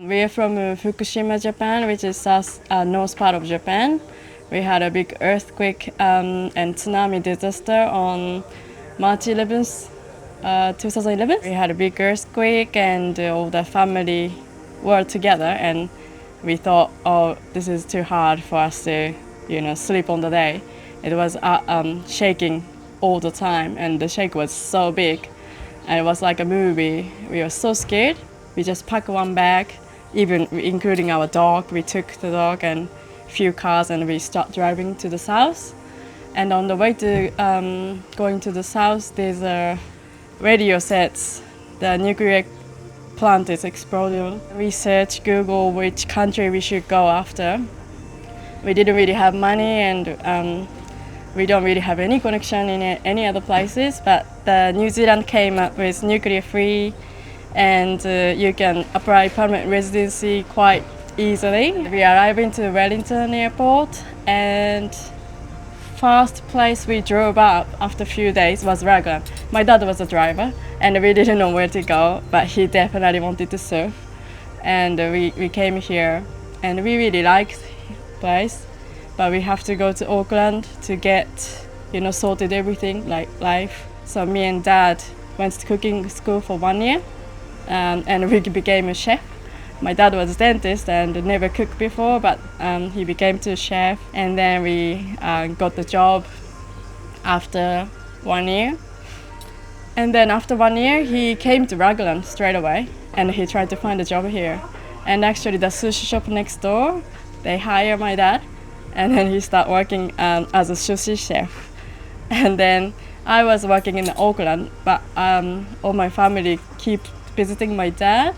We are from Fukushima, Japan, which is north part of Japan. We had a big earthquake and tsunami disaster on March 11th, 2011. We had a big earthquake and all the family were together, and we thought, oh, this is too hard for us to, sleep on the day. It was shaking all the time, and the shake was so big. And it was like a movie. We were so scared. We just packed one bag, even including our dog. We took the dog and a few cars, and we started driving to the south. And on the way to going to the south, there's a radio sets the nuclear plant is exploding. We searched Google which country we should go after. We didn't really have money, and we don't really have any connection in any other places, but New Zealand came up with nuclear free, and you can apply permanent residency quite easily. We arrived into Wellington Airport, and first place we drove up after a few days was Raglan. My dad was a driver, and we didn't know where to go, but he definitely wanted to surf. And we came here, and we really liked the place, but we have to go to Auckland to get, sorted everything, like life. So me and Dad went to cooking school for 1 year, and we became a chef. My dad was a dentist and never cooked before, but he became a chef, and then we got the job after 1 year. And then after 1 year, he came to Raglan straight away, and he tried to find a job here. And actually the sushi shop next door, they hired my dad, and then he started working as a sushi chef. And then I was working in Auckland, but all my family keep visiting my dad,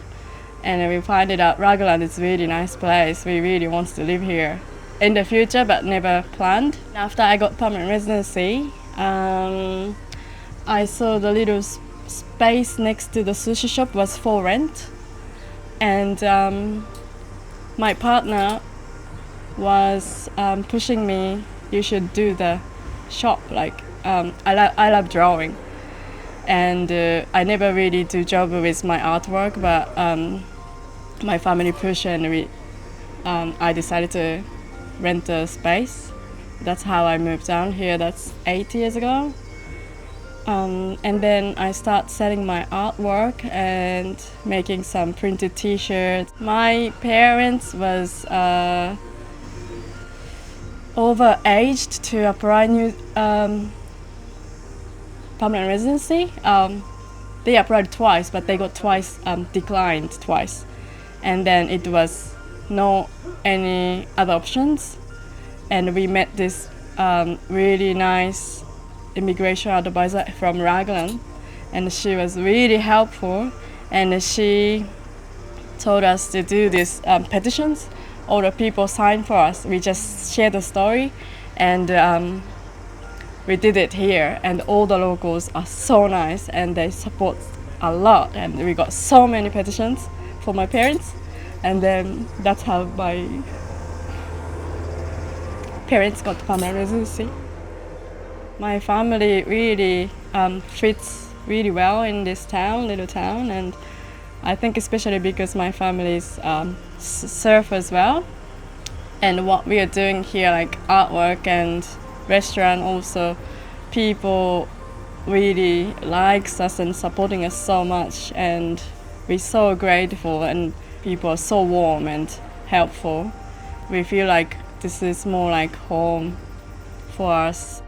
and we find out Raglan is a really nice place. We really want to live here in the future, but never planned. After I got permanent residency, I saw the little space next to the sushi shop was for rent, and my partner was pushing me, you should do the shop, I love drawing, and I never really do job with my artwork, but my family pushed, and I decided to rent a space. That's how I moved down here. That's 8 years ago. And then I start selling my artwork and making some printed t-shirts. My parents was overaged to apply new permanent residency. They applied twice, but they got twice declined twice, and then it was no any other options. And we met this really nice immigration advisor from Raglan, and she was really helpful, and she told us to do these petitions. All the people signed for us. We just shared the story, and we did it here, and all the locals are so nice, and they support a lot, and we got so many petitions for my parents, and then that's how my parents got permanent residency. My family really fits really well in this little town, and I think especially because my family surf as well, and what we are doing here, like artwork and restaurant, also people really likes us and supporting us so much, and we're so grateful, and people are so warm and helpful. We feel like this is more like home for us.